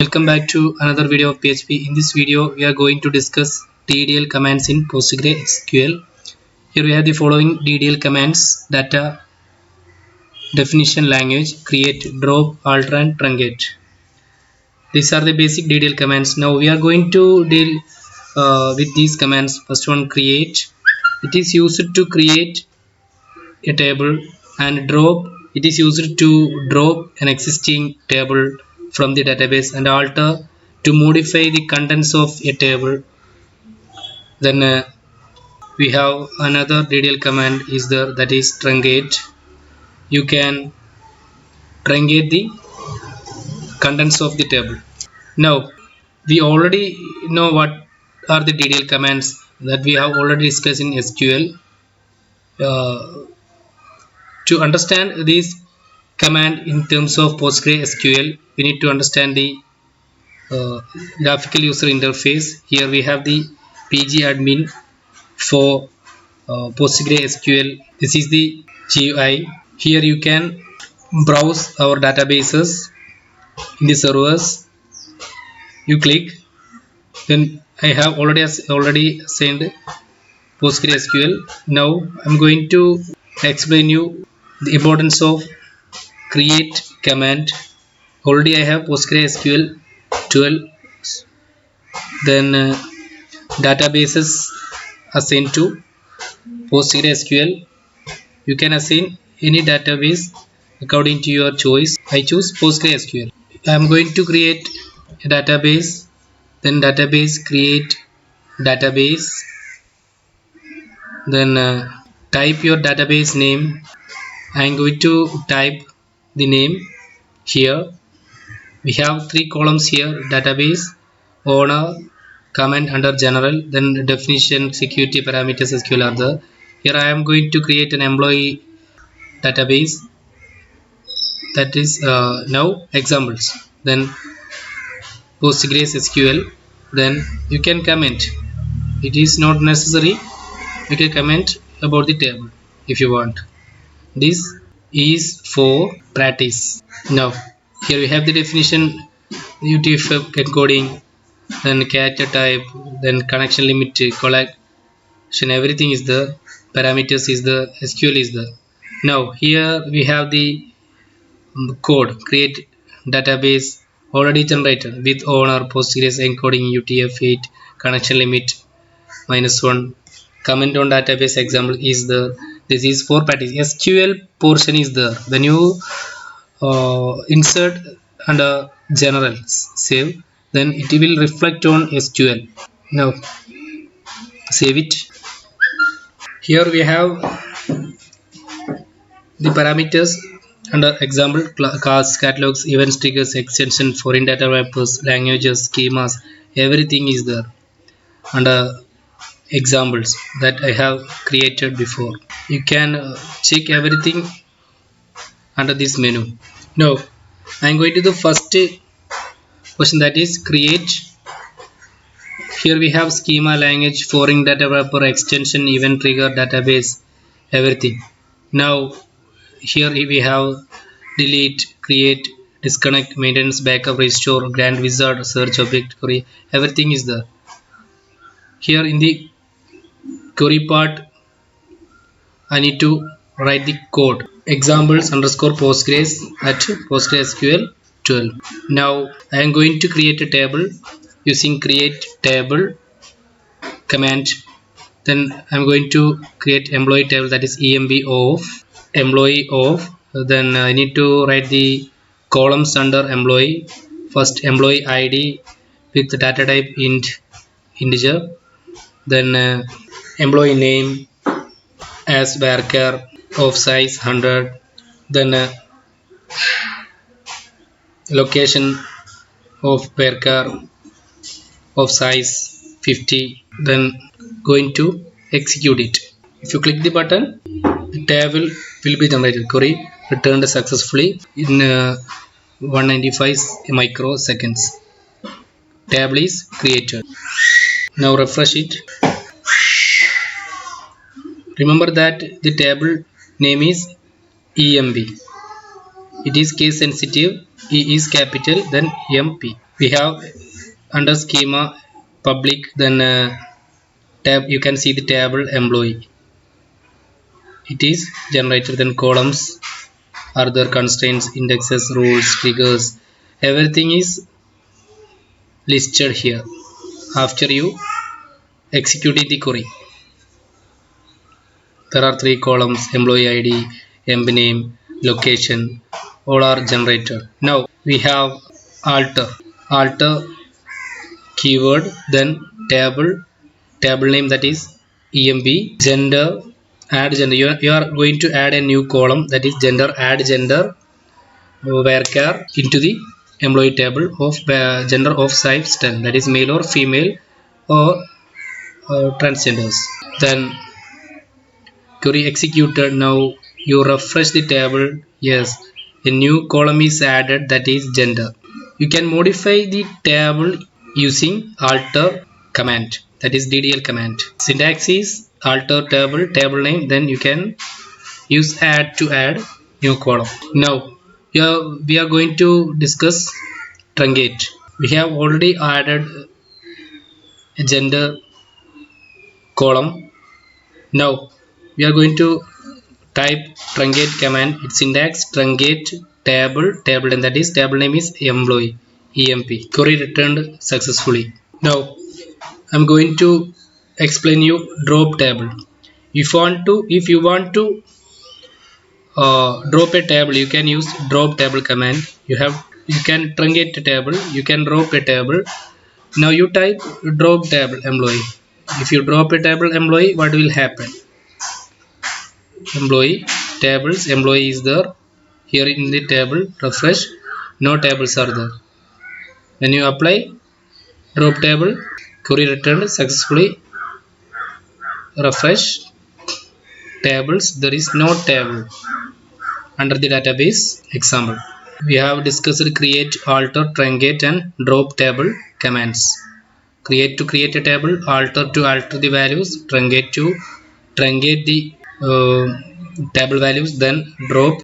Welcome back to another video of PHP. In this video, we are going to discuss DDL commands in PostgreSQL. Here we have the following DDL commands: data definition language, create, drop, alter, and truncate. These are the basic DDL commands. Now we are going to deal with these commands. First one, create. It is used to create a table, and drop. It is used to drop an existing table from the database, and alter to modify the contents of a table. Then we have another DDL command is there, that is truncate. You can truncate the contents of the table. Now we already know what are the DDL commands that we have already discussed in SQL. To understand this command in terms of PostgreSQL, we need to understand the graphical user interface. Here we have the pgadmin for PostgreSQL. This is the GUI. Here you can browse our databases in the servers. You click, then I have already sent PostgreSQL. Now I'm going to explain you the importance of create command. Already I have PostgreSQL 12. Then databases assigned to PostgreSQL. You can assign any database according to your choice. I choose PostgreSQL. I am going to create a database. Then database, create database. Then type your database name. I am going to type the name here. We have three columns here: database, owner, comment under general, then definition, security, parameters, SQL are there. Here I am going to create an employee database, that is now examples. Then PostgreSQL. Then you can comment. It is not necessary. You can comment about the table if you want. This is for practice. Now here we have the definition, UTF encoding, then character type, then connection limit, collection, everything is the parameters is the SQL is the. Now here we have the code, create database already generated with owner, Postgres encoding, UTF-8, connection limit -1, comment on database example is the. This is for practice. SQL portion is there. When you insert under general save, then it will reflect on SQL. Now save it. Here we have the parameters under example: class, catalogs, events, triggers, extension, foreign data wrappers, languages, schemas, everything is there under examples that I have created before. You can check everything under this menu. Now I am going to the first question, that is create. Here we have schema, language, foreign data wrapper, extension, event, trigger, database, everything. Now here we have delete, create, disconnect, maintenance, backup, restore, grant, wizard, search, object, query, everything is there. Here in the query part I need to write the code, examples underscore postgres at PostgreSQL 12. Now I am going to create a table using create table command. Then I am going to create employee table, that is emb of employee of. Then I need to write the columns under employee. First employee ID with the data type int integer. Then employee name as varchar of size 100. Then location of varchar of size 50. Then going to execute it. If you click the button, the table will be generated. Query returned successfully in 195 microseconds. Table is created. Now refresh it. Remember that the table name is EMB. It is case sensitive. E is capital, then MP. We have under schema public, then tab, you can see the table employee, it is generated, then columns are there, constraints, indexes, rules, triggers, everything is listed here. After you executing the query, there are three columns: employee id, emp name, location, all are generated. Now we have alter keyword, then table name, that is emp, gender, add gender, you are going to add a new column, that is gender, add gender varchar into the employee table of gender of size 10, that is male or female or transgenders. Then query executed. Now you refresh the table. Yes, a new column is added, that is gender. You can modify the table using alter command, that is ddl command. Syntax is alter table name, then you can use add to add new column. Now here we are going to discuss truncate. We have already added a gender column. Now we are going to type truncate command. Its syntax truncate table and that is table name is employee, emp. Query returned successfully. Now I'm going to explain you drop table. If you want to drop a table, you can use drop table command. You can truncate a table, you can drop a table. Now you type drop table employee. If you drop a table employee, what will happen? Employee tables, employee is there here in the table. Refresh, no tables are there. When you apply drop table, query returned successfully. Refresh, tables, there is no table under the database. Example, we have discussed create, alter, truncate and drop table commands. Create to create a table, alter to alter the values, truncate to truncate the table values, then drop